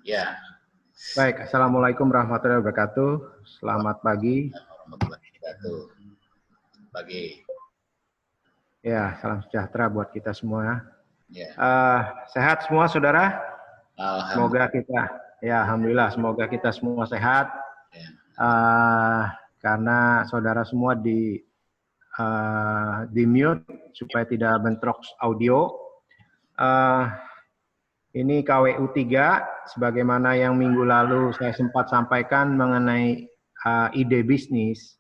Ya. Baik, Assalamualaikum warahmatullahi wabarakatuh. Selamat pagi. Warahmatullahi wabarakatuh. Pagi. Ya, salam sejahtera buat kita semua. Ya. Sehat semua, saudara? Alhamdulillah. Alhamdulillah, semoga kita semua sehat. Ya. Karena saudara semua di mute supaya tidak bentrok audio. Ini KWU 3, sebagaimana yang minggu lalu saya sempat sampaikan mengenai ide bisnis.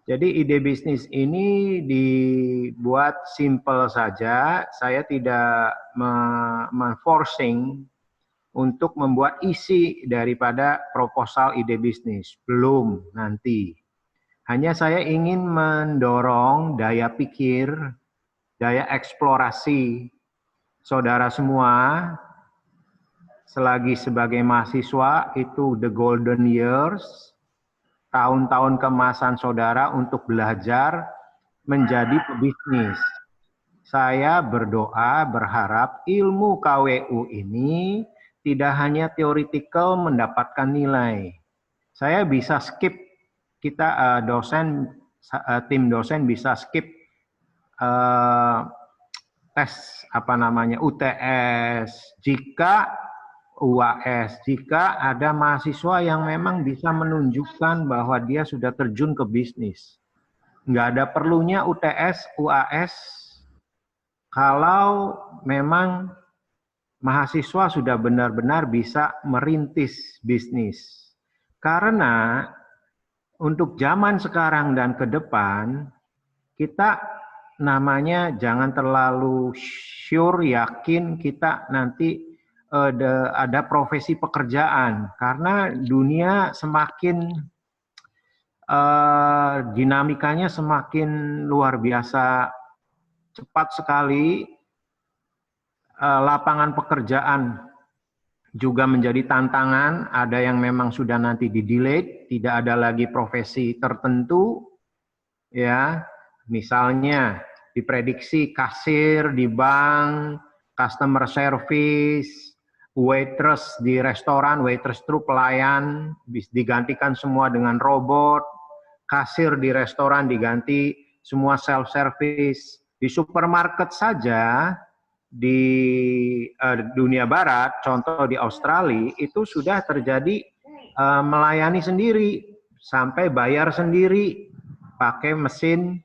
Jadi ide bisnis ini dibuat simple saja, saya tidak forcing untuk membuat isi daripada proposal ide bisnis, belum nanti. Hanya saya ingin mendorong daya pikir, daya eksplorasi saudara semua, selagi sebagai mahasiswa itu the golden years, tahun-tahun keemasan saudara untuk belajar menjadi pebisnis. Saya berdoa, berharap ilmu KWU ini tidak hanya theoretical mendapatkan nilai. Saya bisa skip, kita tim dosen bisa skip tes UTS jika UAS jika ada mahasiswa yang memang bisa menunjukkan bahwa dia sudah terjun ke bisnis. Nggak ada perlunya UTS, UAS kalau memang mahasiswa sudah benar-benar bisa merintis bisnis. Karena untuk zaman sekarang dan ke depan kita namanya jangan terlalu sure, yakin kita nanti ada profesi pekerjaan, karena dunia semakin dinamikanya semakin luar biasa cepat sekali. Lapangan pekerjaan juga menjadi tantangan, ada yang memang sudah nanti di-delete, tidak ada lagi profesi tertentu, ya. Misalnya diprediksi kasir di bank, customer service, waitress di restoran, waitress itu pelayan, digantikan semua dengan robot, kasir di restoran diganti semua self-service. Di supermarket saja, di dunia barat, contoh di Australia, itu sudah terjadi melayani sendiri, sampai bayar sendiri, pakai mesin,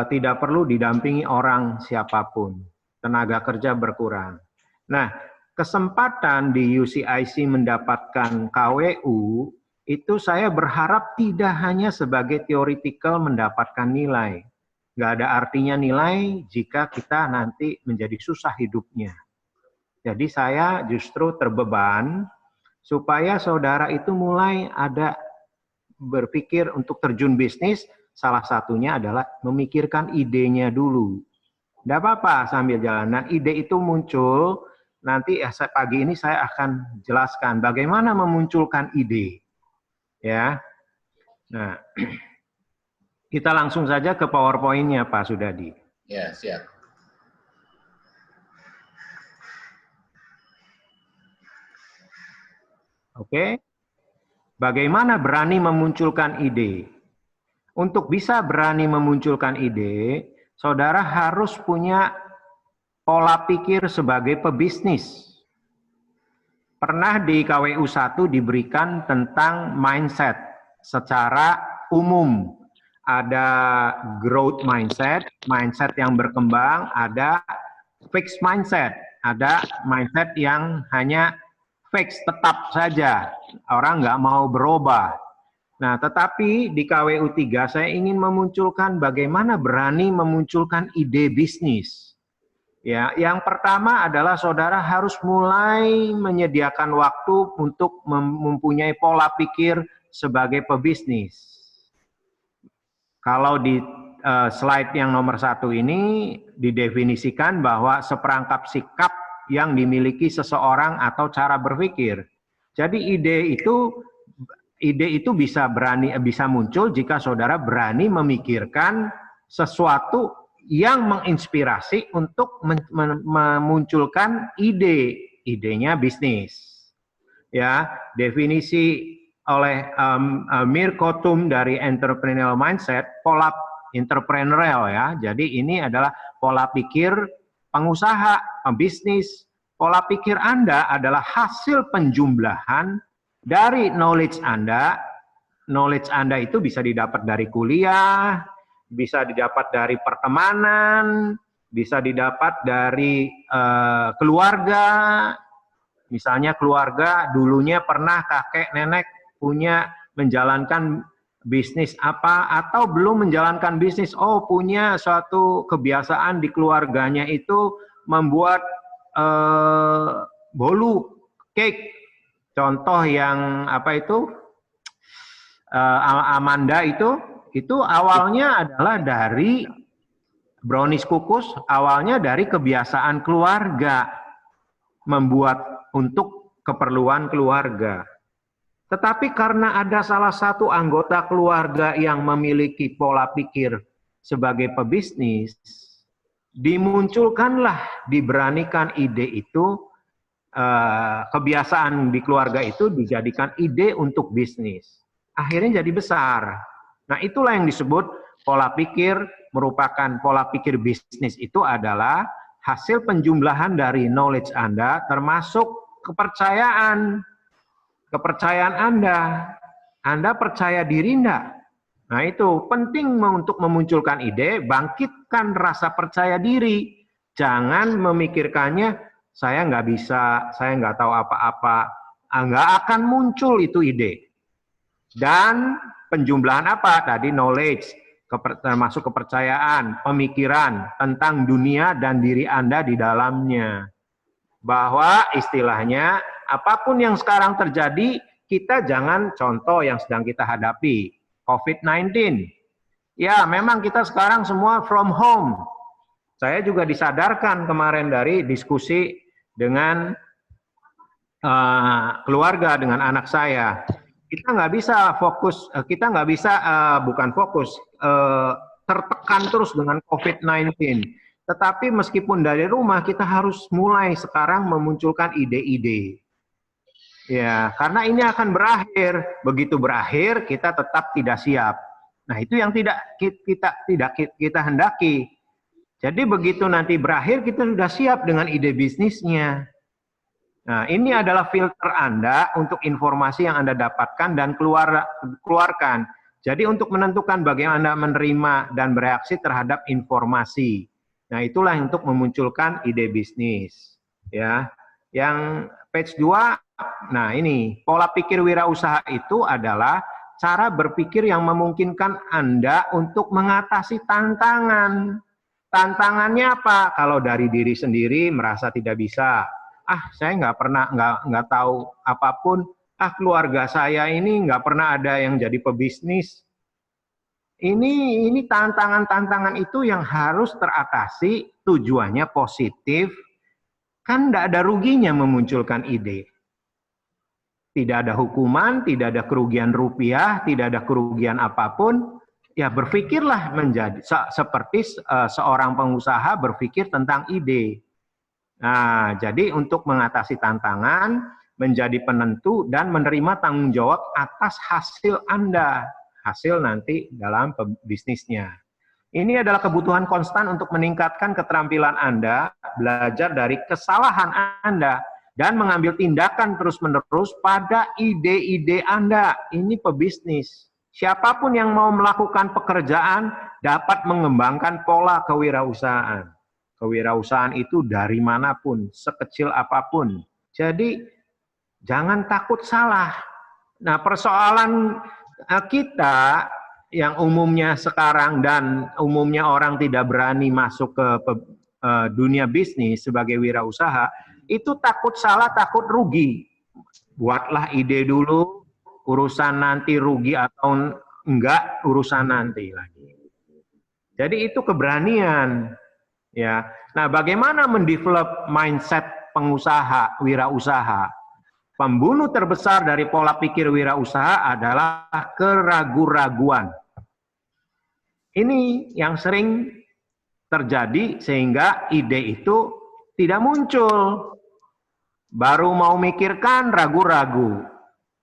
tidak perlu didampingi orang siapapun, tenaga kerja berkurang. Nah, kesempatan di UCIC mendapatkan KWU, itu saya berharap tidak hanya sebagai theoretical mendapatkan nilai. Nggak ada artinya nilai jika kita nanti menjadi susah hidupnya. Jadi saya justru terbeban supaya saudara itu mulai ada berpikir untuk terjun bisnis. Salah satunya adalah memikirkan idenya dulu. Tidak apa-apa sambil jalan. Nah, ide itu muncul, nanti pagi ini saya akan jelaskan bagaimana memunculkan ide. Ya. Nah, kita langsung saja ke PowerPoint-nya, Pak Sudadi. Ya, siap. Oke. Bagaimana berani memunculkan ide? Untuk bisa berani memunculkan ide, saudara harus punya pola pikir sebagai pebisnis. Pernah di KWU 1 diberikan tentang mindset secara umum. Ada growth mindset, mindset yang berkembang, ada fixed mindset, ada mindset yang hanya fix, tetap saja, orang nggak mau berubah. Nah, tetapi di KWU 3 saya ingin memunculkan bagaimana berani memunculkan ide bisnis. Ya, yang pertama adalah saudara harus mulai menyediakan waktu untuk mempunyai pola pikir sebagai pebisnis. Kalau di slide yang nomor 1 ini didefinisikan bahwa seperangkap sikap yang dimiliki seseorang atau cara berpikir. Jadi ide itu bisa muncul jika saudara berani memikirkan sesuatu yang menginspirasi untuk memunculkan idenya bisnis. ya, definisi oleh Mirko Tum dari entrepreneurial mindset, pola entrepreneurial ya. Jadi ini adalah pola pikir pengusaha, pembisnis. Pola pikir Anda adalah hasil penjumlahan dari knowledge Anda. Knowledge Anda itu bisa didapat dari kuliah, bisa didapat dari pertemanan, bisa didapat dari keluarga. Misalnya keluarga dulunya pernah kakek nenek punya menjalankan bisnis apa atau belum menjalankan bisnis, oh punya suatu kebiasaan di keluarganya itu membuat bolu cake. Contoh yang apa itu Amanda itu awalnya adalah dari brownies kukus, awalnya dari kebiasaan keluarga membuat untuk keperluan keluarga. Tetapi karena ada salah satu anggota keluarga yang memiliki pola pikir sebagai pebisnis, dimunculkanlah, diberanikan ide itu, kebiasaan di keluarga itu dijadikan ide untuk bisnis. Akhirnya jadi besar. Nah itulah yang disebut pola pikir, merupakan pola pikir bisnis itu adalah hasil penjumlahan dari knowledge Anda, termasuk kepercayaan Anda. Anda percaya diri enggak? Nah itu penting untuk memunculkan ide, bangkitkan rasa percaya diri. Jangan memikirkannya, saya nggak bisa, saya nggak tahu apa-apa. Nggak akan muncul itu ide. Dan penjumlahan apa? Tadi knowledge, termasuk kepercayaan, pemikiran tentang dunia dan diri Anda di dalamnya. Bahwa istilahnya, apapun yang sekarang terjadi, kita jangan contoh yang sedang kita hadapi, COVID-19. Ya, memang kita sekarang semua from home. Saya juga disadarkan kemarin dari diskusi dengan keluarga, dengan anak saya. Kita nggak bisa fokus, kita nggak bisa, bukan fokus, tertekan terus dengan COVID-19. Tetapi meskipun dari rumah, kita harus mulai sekarang memunculkan ide-ide. Ya, karena ini akan berakhir. Begitu berakhir, kita tetap tidak siap. Nah, itu yang tidak kita hendaki. Jadi begitu nanti berakhir, kita sudah siap dengan ide bisnisnya. Nah, ini adalah filter Anda untuk informasi yang Anda dapatkan dan keluarkan. Jadi untuk menentukan bagaimana Anda menerima dan bereaksi terhadap informasi. Nah, itulah untuk memunculkan ide bisnis. Ya, yang page 2, nah ini, pola pikir wirausaha itu adalah cara berpikir yang memungkinkan Anda untuk mengatasi tantangan. Tantangannya apa? Kalau dari diri sendiri merasa tidak bisa, saya nggak tahu apapun, keluarga saya ini nggak pernah ada yang jadi pebisnis. Ini tantangan-tantangan itu yang harus teratasi, tujuannya positif, kan nggak ada ruginya memunculkan ide. Tidak ada hukuman, tidak ada kerugian rupiah, tidak ada kerugian apapun. Ya berpikirlah menjadi seperti seorang pengusaha berpikir tentang ide. Nah, jadi untuk mengatasi tantangan, menjadi penentu dan menerima tanggung jawab atas hasil Anda, hasil nanti dalam bisnisnya. Ini adalah kebutuhan konstan untuk meningkatkan keterampilan Anda, belajar dari kesalahan Anda, dan mengambil tindakan terus-menerus pada ide-ide Anda. Ini pebisnis. Siapapun yang mau melakukan pekerjaan dapat mengembangkan pola kewirausahaan. Kewirausahaan itu dari manapun, sekecil apapun. Jadi, jangan takut salah. Nah, persoalan kita yang umumnya sekarang dan umumnya orang tidak berani masuk ke dunia bisnis sebagai wirausaha, itu takut salah, takut rugi. Buatlah ide dulu, urusan nanti rugi atau enggak, urusan nanti lagi. Jadi itu keberanian. Ya. Nah, bagaimana mendevelop mindset pengusaha, wirausaha? Pembunuh terbesar dari pola pikir wirausaha adalah keraguan-raguan. Ini yang sering terjadi sehingga ide itu tidak muncul. Baru mau mikirkan, ragu-ragu.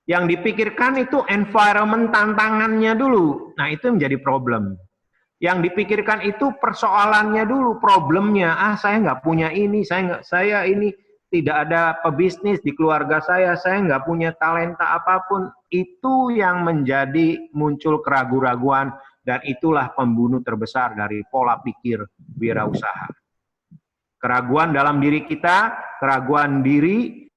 Yang dipikirkan itu environment tantangannya dulu. Nah, itu menjadi problem. Yang dipikirkan itu persoalannya dulu, problemnya. Ah, saya nggak punya ini, saya ini tidak ada pebisnis di keluarga saya nggak punya talenta apapun. Itu yang menjadi muncul keraguan-raguan, dan itulah pembunuh terbesar dari pola pikir wirausaha. Keraguan dalam diri kita, keraguan diri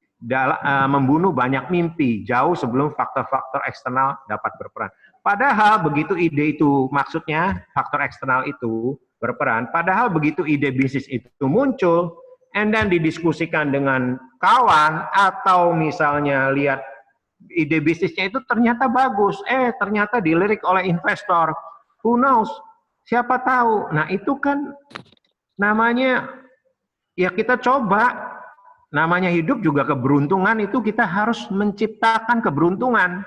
membunuh banyak mimpi jauh sebelum faktor-faktor eksternal dapat berperan. Padahal begitu ide itu, maksudnya faktor eksternal itu berperan, padahal begitu ide bisnis itu muncul, and then didiskusikan dengan kawan, atau misalnya lihat ide bisnisnya itu ternyata bagus, ternyata dilirik oleh investor, who knows, siapa tahu. Nah, itu kan namanya, ya kita coba, namanya hidup juga keberuntungan, itu kita harus menciptakan keberuntungan.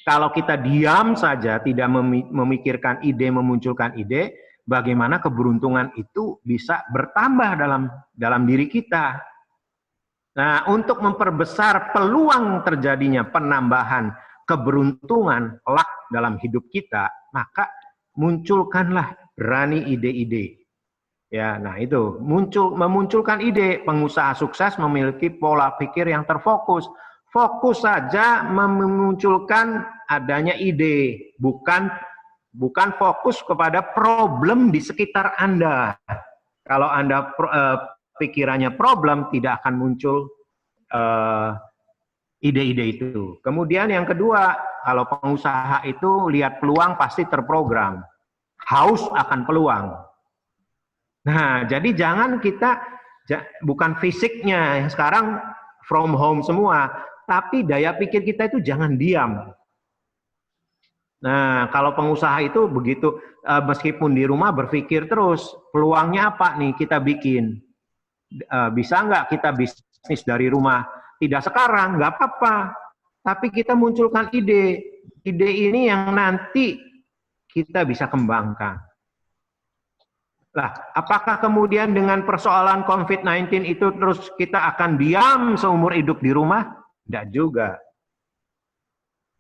Kalau kita diam saja, tidak memikirkan ide, memunculkan ide, bagaimana keberuntungan itu bisa bertambah dalam diri kita. Nah, untuk memperbesar peluang terjadinya penambahan keberuntungan luck dalam hidup kita, maka munculkanlah berani ide-ide. Ya, nah itu memunculkan ide. Pengusaha sukses memiliki pola pikir yang terfokus. Fokus saja memunculkan adanya ide, bukan fokus kepada problem di sekitar Anda. Kalau Anda pikirannya problem, tidak akan muncul ide-ide itu. Kemudian yang kedua, kalau pengusaha itu lihat peluang pasti terprogram. Haus akan peluang. Nah, jadi jangan kita, bukan fisiknya, yang sekarang from home semua, tapi daya pikir kita itu jangan diam. Nah, kalau pengusaha itu begitu, meskipun di rumah berpikir terus, peluangnya apa nih kita bikin? Bisa nggak kita bisnis dari rumah? Tidak sekarang, nggak apa-apa. Tapi kita munculkan ide. Ide ini yang nanti kita bisa kembangkan. Lah, apakah kemudian dengan persoalan COVID-19 itu terus kita akan diam seumur hidup di rumah? Tidak juga.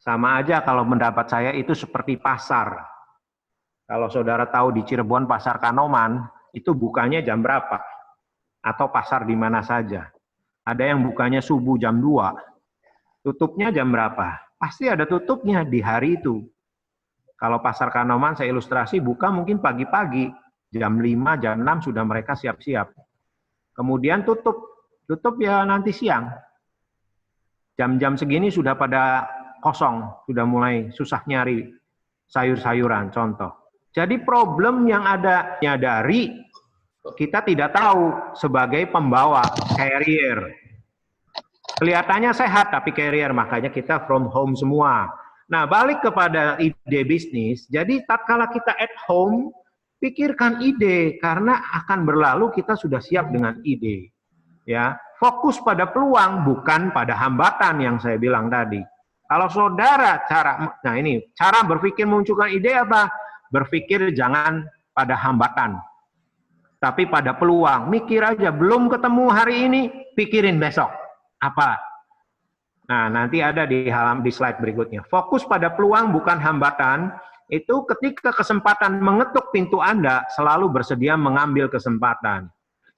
Sama aja kalau pendapat saya itu seperti pasar. Kalau saudara tahu di Cirebon pasar Kanoman, itu bukanya jam berapa? Atau pasar di mana saja. Ada yang bukanya subuh jam 2. Tutupnya jam berapa? Pasti ada tutupnya di hari itu. Kalau pasar Kanoman saya ilustrasi buka mungkin pagi-pagi. Jam 5, jam 6 sudah mereka siap-siap. Kemudian tutup ya nanti siang. Jam-jam segini sudah pada kosong, sudah mulai susah nyari sayur-sayuran, contoh. Jadi problem yang ada dari kita tidak tahu sebagai pembawa, carrier. Kelihatannya sehat tapi carrier, makanya kita from home semua. Nah, balik kepada ide bisnis, jadi tatkala kita at home, pikirkan ide, karena akan berlalu kita sudah siap dengan ide. Ya, fokus pada peluang, bukan pada hambatan yang saya bilang tadi. Kalau saudara cara berpikir munculkan ide apa? Berpikir jangan pada hambatan, tapi pada peluang. Mikir aja, belum ketemu hari ini, pikirin besok. Apa? Nah, nanti ada di slide berikutnya. Fokus pada peluang bukan hambatan. Itu ketika kesempatan mengetuk pintu Anda, selalu bersedia mengambil kesempatan.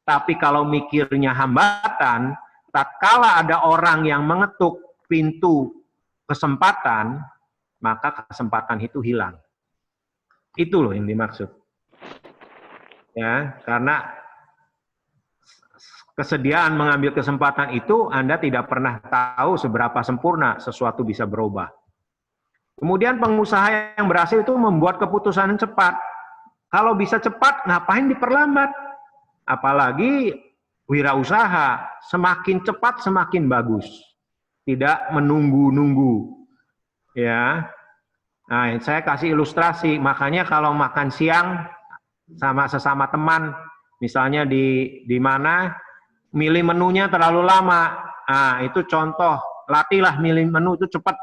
Tapi kalau mikirnya hambatan, tatkala ada orang yang mengetuk pintu kesempatan, maka kesempatan itu hilang. Itu loh yang dimaksud. Ya, karena kesediaan mengambil kesempatan itu Anda tidak pernah tahu seberapa sempurna sesuatu bisa berubah. Kemudian pengusaha yang berhasil itu membuat keputusan yang cepat. Kalau bisa cepat, ngapain diperlambat? Apalagi wirausaha, semakin cepat semakin bagus. Tidak menunggu-nunggu. Ya. Nah, saya kasih ilustrasi. Makanya kalau makan siang sama sesama teman, misalnya di mana milih menunya terlalu lama. Nah, itu contoh. Latihlah milih menu itu cepat.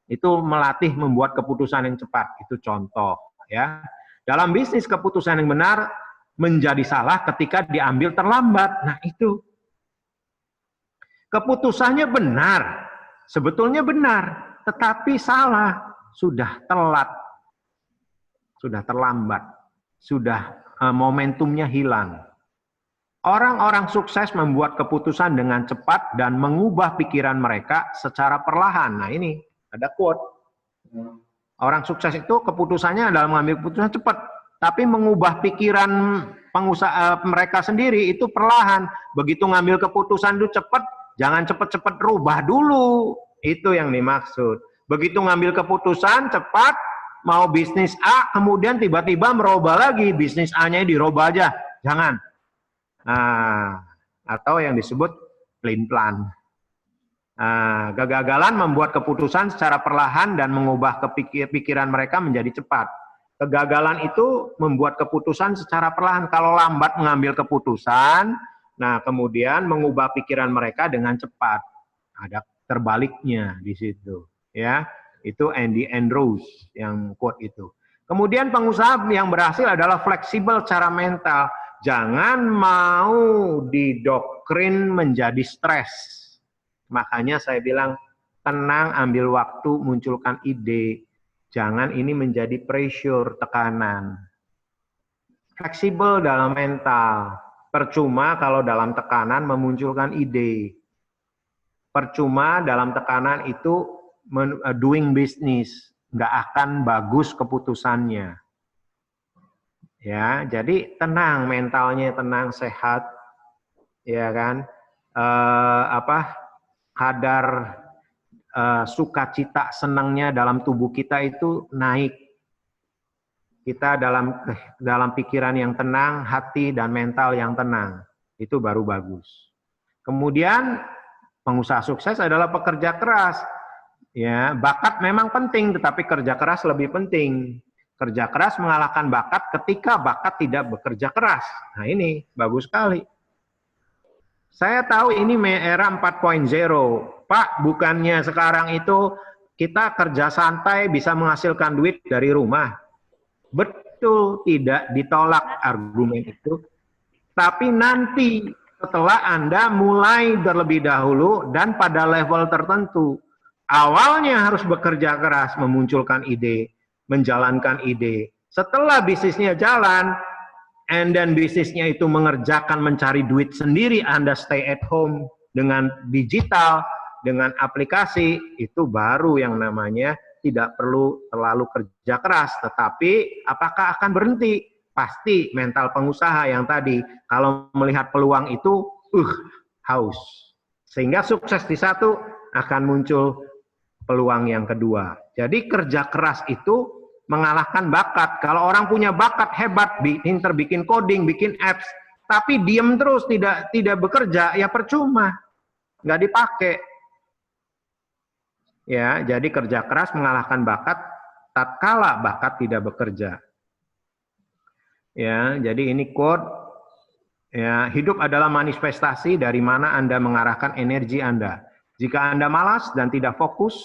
Itu melatih membuat keputusan yang cepat. Itu contoh. Ya. Dalam bisnis keputusan yang benar menjadi salah ketika diambil terlambat. Nah itu. Keputusannya benar, sebetulnya benar, tetapi salah, sudah telat, sudah terlambat, sudah momentumnya hilang. Orang-orang sukses membuat keputusan dengan cepat dan mengubah pikiran mereka secara perlahan. Nah ini, ada quote. Orang sukses itu keputusannya adalah mengambil keputusan cepat, tapi mengubah pikiran pengusaha mereka sendiri itu perlahan. Begitu ngambil keputusan itu cepat, jangan cepat-cepat rubah dulu. Itu yang dimaksud. Begitu ngambil keputusan cepat, mau bisnis A, kemudian tiba-tiba merubah lagi. Bisnis A-nya dirubah aja. Jangan. Nah, atau yang disebut plan-plan. Nah, kegagalan membuat keputusan secara perlahan dan mengubah pikiran mereka menjadi cepat. Kegagalan itu membuat keputusan secara perlahan. Kalau lambat mengambil keputusan, nah kemudian mengubah pikiran mereka dengan cepat. Ada terbaliknya di situ, ya. Itu Andy Andrews yang quote itu. Kemudian pengusaha yang berhasil adalah fleksibel secara mental. Jangan mau didoktrin menjadi stres. Makanya saya bilang tenang, ambil waktu, munculkan ide. Jangan ini menjadi pressure, tekanan. Fleksibel dalam mental. Percuma kalau dalam tekanan memunculkan ide. Percuma dalam tekanan itu doing business, nggak akan bagus keputusannya. Ya, jadi tenang, mentalnya tenang, sehat, ya kan? Kadar sukacita, senangnya dalam tubuh kita itu naik. Kita dalam pikiran yang tenang, hati dan mental yang tenang, itu baru bagus. Kemudian pengusaha sukses adalah pekerja keras. Ya, bakat memang penting, tetapi kerja keras lebih penting. Kerja keras mengalahkan bakat ketika bakat tidak bekerja keras. Nah ini bagus sekali. Saya tahu ini era 4.0. Pak, bukannya sekarang itu kita kerja santai bisa menghasilkan duit dari rumah. Betul, tidak ditolak argumen itu. Tapi nanti setelah Anda mulai terlebih dahulu dan pada level tertentu, awalnya harus bekerja keras memunculkan ide, menjalankan ide. Setelah bisnisnya jalan, and then bisnisnya itu mengerjakan mencari duit sendiri, Anda stay at home dengan digital, dengan aplikasi, itu baru yang namanya tidak perlu terlalu kerja keras. Tetapi apakah akan berhenti? Pasti mental pengusaha yang tadi, kalau melihat peluang itu, haus. Sehingga sukses di satu, akan muncul peluang yang kedua. Jadi kerja keras itu mengalahkan bakat. Kalau orang punya bakat hebat, pinter bikin coding, bikin apps, tapi diem terus tidak bekerja, ya percuma, nggak dipakai. Ya, jadi kerja keras mengalahkan bakat tatkala bakat tidak bekerja. Ya, jadi ini quote. Ya, hidup adalah manifestasi dari mana Anda mengarahkan energi Anda. Jika Anda malas dan tidak fokus,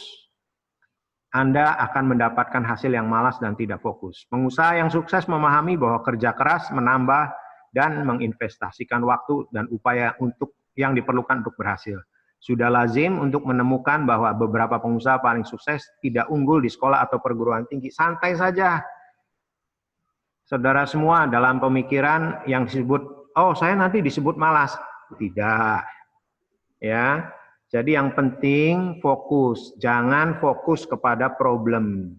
Anda akan mendapatkan hasil yang malas dan tidak fokus. Pengusaha yang sukses memahami bahwa kerja keras menambah dan menginvestasikan waktu dan upaya untuk yang diperlukan untuk berhasil. Sudah lazim untuk menemukan bahwa beberapa pengusaha paling sukses tidak unggul di sekolah atau perguruan tinggi. Santai saja. Saudara semua dalam pemikiran yang disebut, oh saya nanti disebut malas. Tidak. Ya. Jadi yang penting fokus, jangan fokus kepada problem.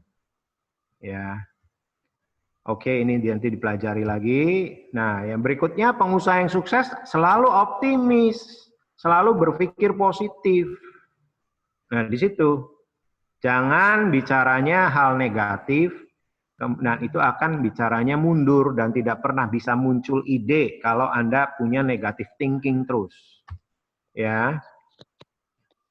Ya. Oke, ini nanti dipelajari lagi. Nah, yang berikutnya pengusaha yang sukses selalu optimis, selalu berpikir positif. Nah, di situ jangan bicaranya hal negatif. Nah, itu akan bicaranya mundur dan tidak pernah bisa muncul ide kalau Anda punya negative thinking terus. Ya.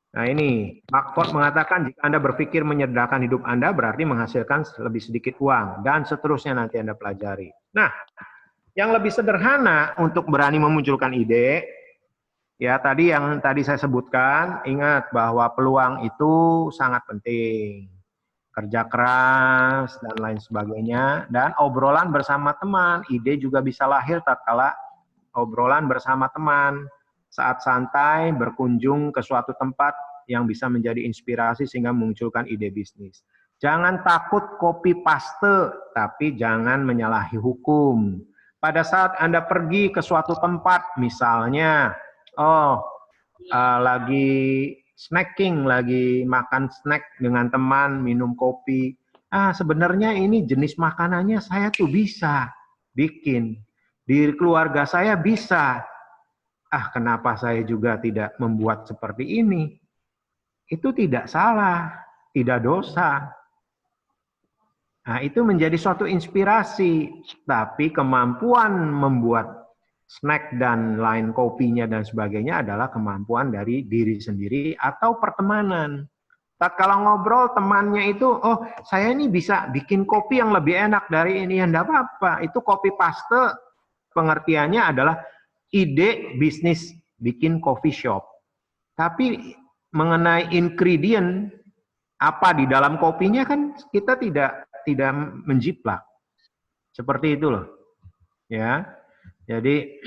Nah ini, Mark mengatakan jika Anda berpikir menyederhanakan hidup Anda berarti menghasilkan lebih sedikit uang dan seterusnya nanti Anda pelajari. Nah, yang lebih sederhana untuk berani memunculkan ide, ya tadi yang tadi saya sebutkan, ingat bahwa peluang itu sangat penting. Kerja keras dan lain sebagainya, dan obrolan bersama teman. Ide juga bisa lahir tatkala obrolan bersama teman. saat santai berkunjung ke suatu tempat yang bisa menjadi inspirasi sehingga memunculkan ide bisnis. Jangan takut copy paste, tapi jangan menyalahi hukum. Pada saat Anda pergi ke suatu tempat, misalnya, lagi snacking, lagi makan snack dengan teman, minum kopi. Sebenarnya ini jenis makanannya saya tuh bisa bikin. Di keluarga saya bisa. Kenapa saya juga tidak membuat seperti ini? Itu tidak salah, tidak dosa. Nah, itu menjadi suatu inspirasi. Tapi kemampuan membuat snack dan lain kopinya dan sebagainya adalah kemampuan dari diri sendiri atau pertemanan. Tatkala ngobrol temannya itu, saya ini bisa bikin kopi yang lebih enak dari ini, ya enggak apa-apa. Itu copy paste, pengertiannya adalah ide bisnis bikin coffee shop. Tapi mengenai ingredient apa di dalam kopinya kan kita tidak menjiplak. Seperti itu loh. Ya. Jadi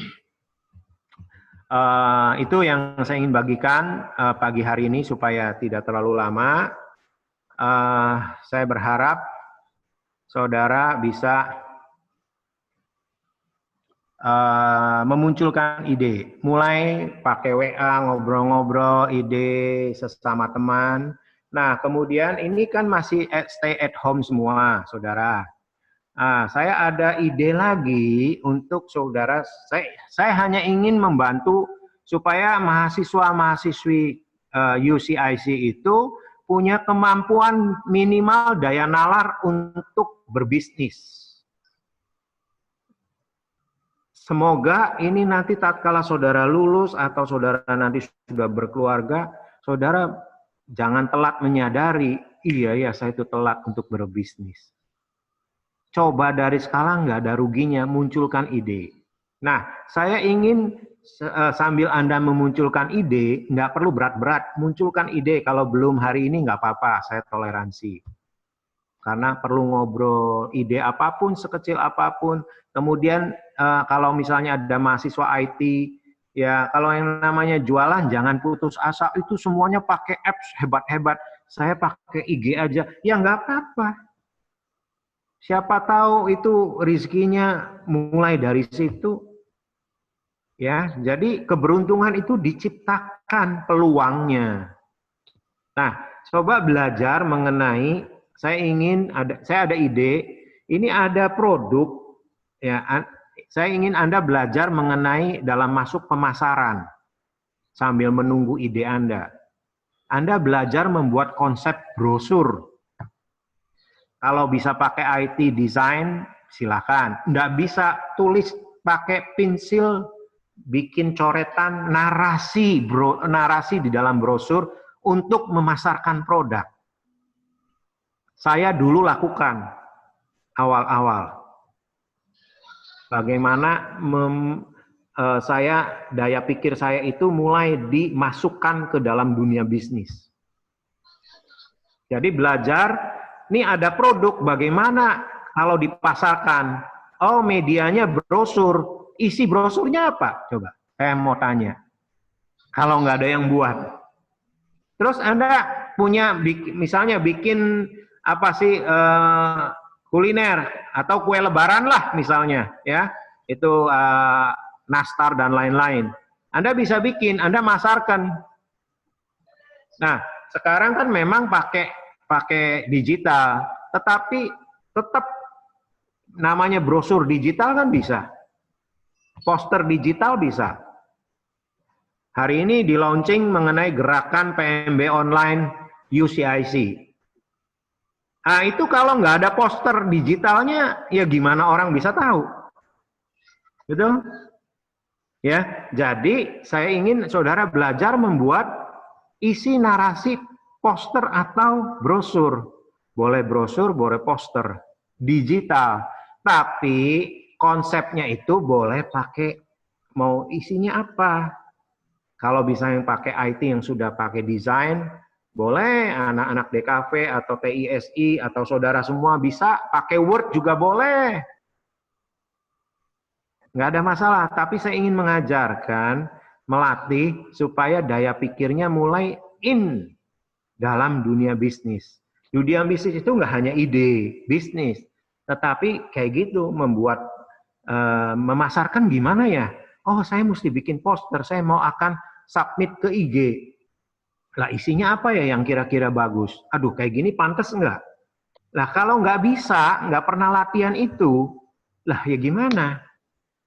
itu yang saya ingin bagikan pagi hari ini supaya tidak terlalu lama. Saya berharap saudara bisa memunculkan ide, mulai pakai WA, ngobrol-ngobrol ide sesama teman. Nah, kemudian ini kan masih stay at home semua, saudara. Saya ada ide lagi untuk saudara. Saya hanya ingin membantu supaya mahasiswa-mahasiswi UCIC itu punya kemampuan minimal daya nalar untuk berbisnis. Semoga ini nanti tatkala saudara lulus atau saudara nanti sudah berkeluarga, saudara jangan telat menyadari, iya saya itu telat untuk berbisnis. Coba dari sekarang nggak ada ruginya, munculkan ide. Nah, saya ingin sambil Anda memunculkan ide, nggak perlu berat-berat, munculkan ide. Kalau belum hari ini nggak apa-apa, saya toleransi. Karena perlu ngobrol, ide apapun, sekecil apapun. Kemudian kalau misalnya ada mahasiswa IT, ya kalau yang namanya jualan jangan putus asa, itu semuanya pakai apps hebat-hebat. Saya pakai IG aja, ya nggak apa-apa. Siapa tahu itu rezekinya mulai dari situ. Ya, jadi keberuntungan itu diciptakan peluangnya. Nah, coba belajar mengenai saya ada ide, ini ada produk, ya, saya ingin Anda belajar mengenai dalam masuk pemasaran sambil menunggu ide Anda. Anda belajar membuat konsep brosur. Kalau bisa pakai IT design, silakan. Nggak bisa tulis pakai pensil, bikin coretan narasi di dalam brosur untuk memasarkan produk. Saya dulu lakukan awal-awal. Bagaimana daya pikir saya itu mulai dimasukkan ke dalam dunia bisnis. Jadi belajar, ini ada produk, bagaimana kalau dipasarkan? Oh, medianya brosur. Isi brosurnya apa? Coba, saya mau tanya. Kalau nggak ada yang buat. Terus Anda punya, misalnya bikin apa sih kuliner atau kue lebaran lah misalnya, ya itu nastar dan lain-lain. Anda bisa bikin, Anda masarkan. Nah, sekarang kan memang pakai digital, tetapi tetap namanya brosur digital kan bisa, poster digital bisa. Hari ini di launching mengenai gerakan PMB online UCIC. Nah, itu kalau nggak ada poster digitalnya, ya gimana orang bisa tahu? Gitu? Ya, jadi saya ingin saudara belajar membuat isi narasi poster atau brosur. Boleh brosur, boleh poster. Digital. Tapi konsepnya itu boleh pakai, mau isinya apa? Kalau bisa yang pakai IT yang sudah pakai desain, boleh, anak-anak DKV atau TISI atau saudara semua bisa, pakai Word juga boleh. Nggak ada masalah, tapi saya ingin mengajarkan melatih supaya daya pikirnya mulai in dalam dunia bisnis. Dunia bisnis itu nggak hanya ide bisnis, tetapi kayak gitu membuat memasarkan gimana ya? Oh, saya mesti bikin poster, saya mau akan submit ke IG. Lah isinya apa ya yang kira-kira bagus? Aduh, kayak gini pantas nggak? Lah kalau nggak bisa, nggak pernah latihan itu, lah ya gimana?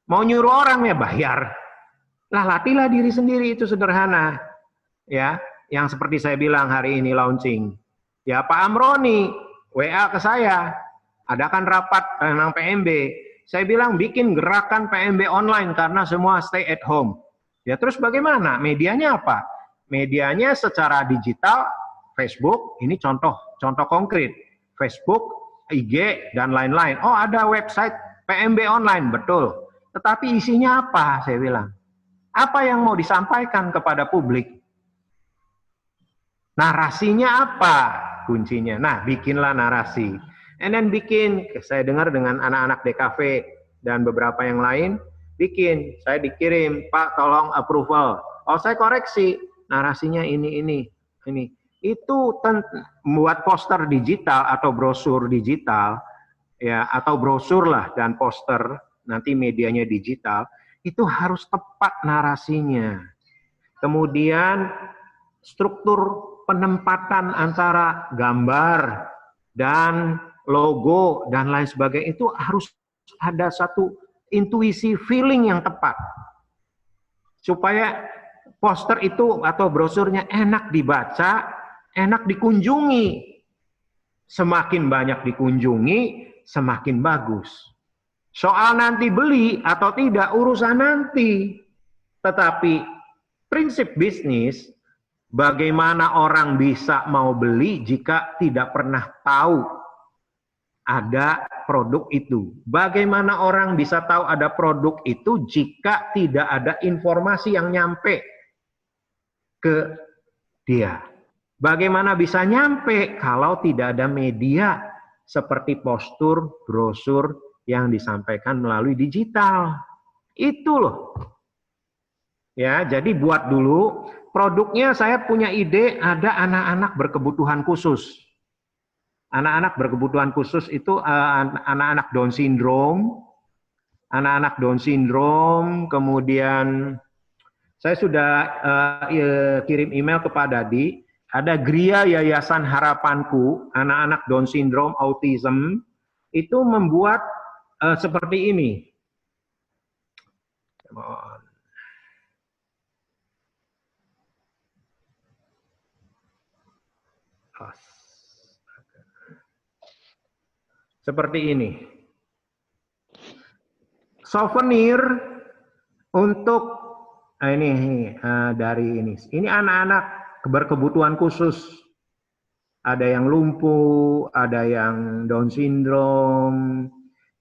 Mau nyuruh orang ya bayar. Lah latihlah diri sendiri, itu sederhana. Ya, yang seperti saya bilang hari ini launching. Ya Pak Amroni, WA ke saya, adakan rapat tentang PMB. Saya bilang bikin gerakan PMB online karena semua stay at home. Ya terus bagaimana? Medianya apa? Medianya secara digital, Facebook, ini contoh konkret. Facebook, IG, dan lain-lain. Oh ada website PMB online, betul. Tetapi isinya apa? Saya bilang. Apa yang mau disampaikan kepada publik? Narasinya apa kuncinya? Nah, bikinlah narasi. And then bikin, saya dengar dengan anak-anak DKV dan beberapa yang lain, bikin, saya dikirim, Pak tolong approval. Oh saya koreksi, narasinya ini. Itu membuat poster digital atau brosur digital, ya atau brosur lah dan poster, nanti medianya digital, itu harus tepat narasinya. Kemudian struktur penempatan antara gambar dan logo dan lain sebagainya itu harus ada satu intuisi feeling yang tepat supaya poster itu atau brosurnya enak dibaca, enak dikunjungi. Semakin banyak dikunjungi, semakin bagus. Soal nanti beli atau tidak urusan nanti. Tetapi prinsip bisnis, bagaimana orang bisa mau beli jika tidak pernah tahu ada produk itu? Bagaimana orang bisa tahu ada produk itu jika tidak ada informasi yang nyampe ke dia? Bagaimana bisa nyampe kalau tidak ada media seperti postur, brosur yang disampaikan melalui digital? Itu loh. Ya, jadi buat dulu produknya. Saya punya ide ada anak-anak berkebutuhan khusus. Anak-anak berkebutuhan khusus itu anak-anak Down syndrome, kemudian saya sudah kirim email kepada Dadi, ada Gria Yayasan Harapanku, anak-anak Down syndrome, autism, itu membuat seperti ini. Seperti ini. Souvenir untuk dari ini. Ini anak-anak berkebutuhan khusus. Ada yang lumpuh, ada yang Down syndrome.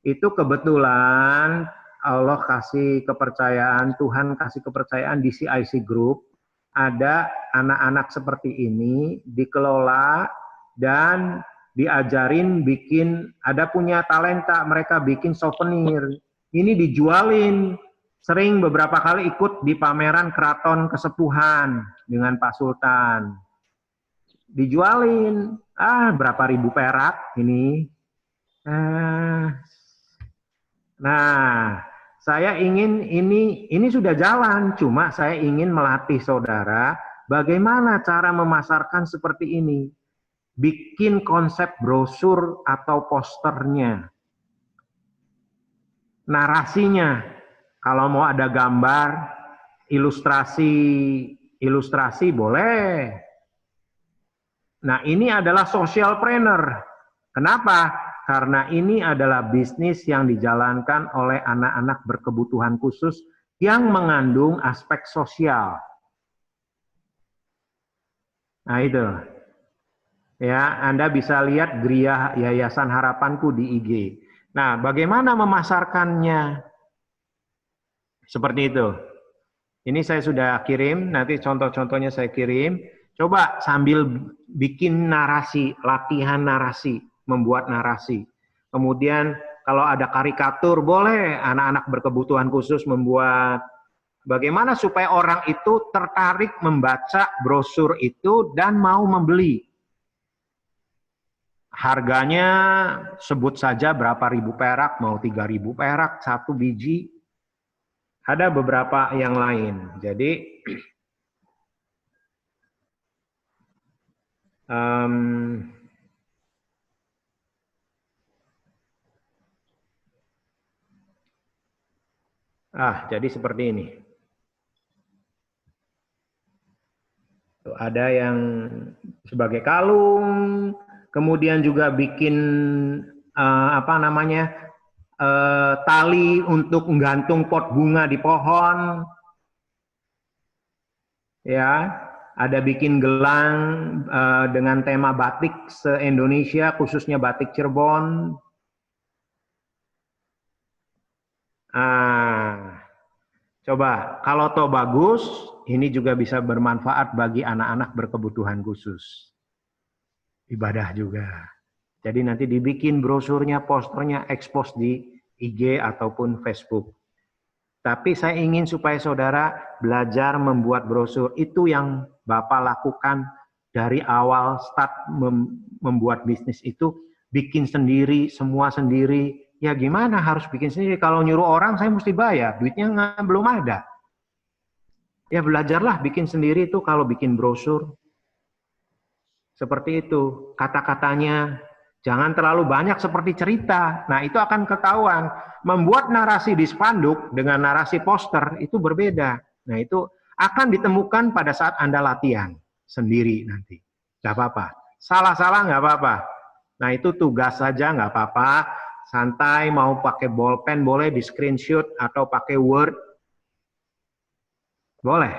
Itu kebetulan Allah kasih kepercayaan, Tuhan kasih kepercayaan di CIC Group. Ada anak-anak seperti ini dikelola dan diajarin bikin, ada punya talenta, mereka bikin souvenir. Ini dijualin, sering beberapa kali ikut di pameran Keraton Kesepuhan dengan Pak Sultan. Dijualin, berapa ribu perak ini. Nah, saya ingin ini sudah jalan, cuma saya ingin melatih saudara bagaimana cara memasarkan seperti ini. Bikin konsep brosur atau posternya. Narasinya, kalau mau ada gambar, ilustrasi boleh. Nah, ini adalah socialpreneur. Kenapa? Karena ini adalah bisnis yang dijalankan oleh anak-anak berkebutuhan khusus yang mengandung aspek sosial. Nah, itu. Ya, Anda bisa lihat Gria Yayasan Harapanku di IG. Nah, bagaimana memasarkannya? Seperti itu. Ini saya sudah kirim, nanti contoh-contohnya saya kirim. Coba sambil bikin narasi, latihan narasi, membuat narasi. Kemudian kalau ada karikatur, boleh anak-anak berkebutuhan khusus membuat Bagaimana supaya orang itu tertarik membaca brosur itu dan mau membeli. Harganya sebut saja berapa ribu perak, mau 3.000 perak, 1 biji. Ada beberapa yang lain. Jadi, jadi seperti ini. Ada yang sebagai kalung, kemudian juga bikin tali untuk menggantung pot bunga di pohon, ya. Ada bikin gelang dengan tema batik se-Indonesia, khususnya batik Cirebon. Coba, kalau toh bagus, ini juga bisa bermanfaat bagi anak-anak berkebutuhan khusus. Ibadah juga. Jadi nanti dibikin brosurnya, posternya, expose di IG ataupun Facebook. Tapi saya ingin supaya saudara belajar membuat brosur. Itu yang Bapak lakukan dari awal start membuat bisnis itu. Bikin sendiri, semua sendiri. Ya gimana harus bikin sendiri. Kalau nyuruh orang saya mesti bayar. Duitnya belum ada. Ya belajarlah bikin sendiri itu kalau bikin brosur. Seperti itu. Kata-katanya jangan terlalu banyak seperti cerita. Nah, itu akan ketahuan. Membuat narasi di spanduk dengan narasi poster itu berbeda. Nah, itu akan ditemukan pada saat Anda latihan sendiri nanti. Gak apa-apa. Salah-salah nggak apa-apa. Nah, itu tugas saja nggak apa-apa. Santai, mau pakai bolpen boleh, di screenshot atau pakai Word. Boleh.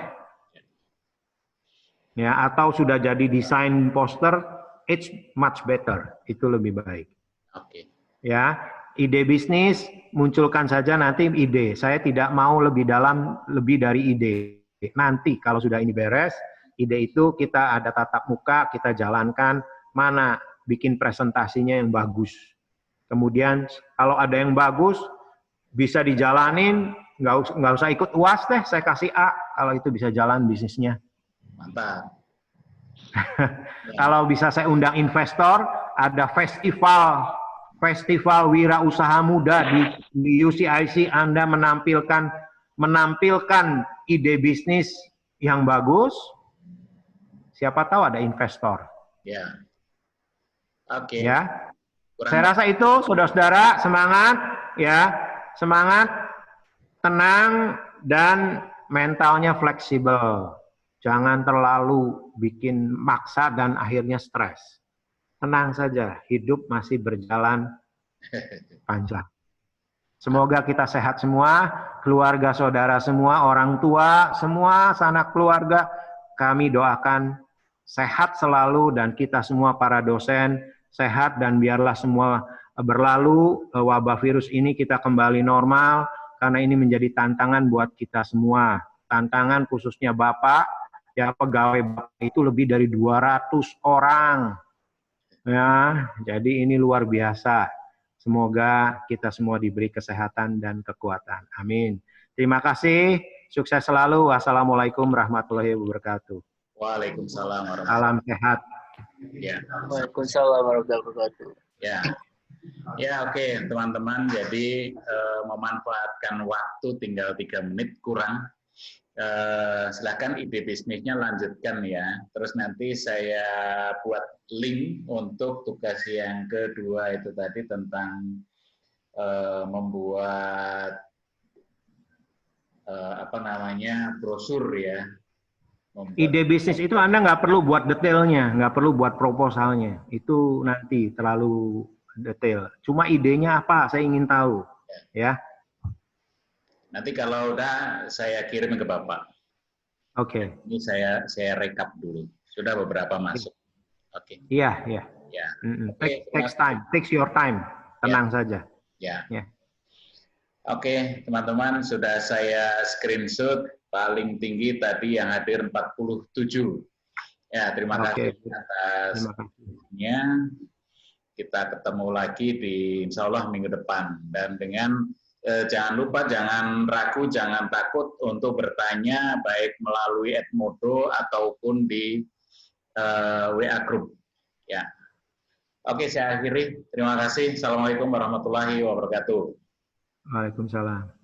Ya, atau sudah jadi desain poster, it's much better. Itu lebih baik. Oke. Ya, ide bisnis munculkan saja nanti ide. Saya tidak mau lebih dalam lebih dari ide. Nanti kalau sudah ini beres, ide itu kita ada tatap muka, kita jalankan mana bikin presentasinya yang bagus. Kemudian kalau ada yang bagus bisa dijalanin, nggak usah ikut UAS deh, saya kasih A kalau itu bisa jalan bisnisnya. Mantap. Kalau bisa saya undang investor, ada festival wirausaha muda di UCIC, Anda menampilkan ide bisnis yang bagus, siapa tahu ada investor. Ya. Oke. Ya. Saya rasa itu, saudara-saudara, semangat, ya, semangat, tenang, dan mentalnya fleksibel. Jangan terlalu bikin maksa dan akhirnya stres. Tenang saja, hidup masih berjalan panjang. Semoga kita sehat semua, keluarga saudara semua, orang tua, semua sanak keluarga, kami doakan sehat selalu dan kita semua para dosen sehat dan biarlah semua berlalu wabah virus ini kita kembali normal karena ini menjadi tantangan buat kita semua. Tantangan khususnya Bapak, ya pegawai Bapak itu lebih dari 200 orang. Ya, jadi ini luar biasa. Semoga kita semua diberi kesehatan dan kekuatan. Amin. Terima kasih. Sukses selalu. Wassalamualaikum warahmatullahi wabarakatuh. Waalaikumsalam warahmatullahi wabarakatuh. Salam sehat. Ya. Waalaikumsalam warahmatullahi wabarakatuh. Ya. Ya, oke, teman-teman. Jadi memanfaatkan waktu tinggal 3 menit kurang. Silahkan ide bisnisnya lanjutkan ya. Terus nanti saya buat link untuk tugas yang kedua itu tadi tentang membuat brosur ya. Ide bisnis itu Anda nggak perlu buat detailnya, nggak perlu buat proposalnya. Itu nanti terlalu detail. Cuma idenya apa, saya ingin tahu. Ya. Nanti kalau udah saya kirim ke Bapak. Oke. Ini saya rekap dulu. Sudah beberapa masuk. Oke. Iya, iya. Ya. Takes your time. Tenang saja. Ya. Ya. Oke, teman-teman, sudah saya screenshot. Paling tinggi tadi yang hadir 47. Ya, terima kasih atas nya. Kita ketemu lagi di insya Allah minggu depan. Dan dengan jangan lupa, jangan ragu, jangan takut untuk bertanya baik melalui Edmodo ataupun di WA Group. Ya. Oke, saya akhiri. Terima kasih. Assalamualaikum warahmatullahi wabarakatuh. Waalaikumsalam.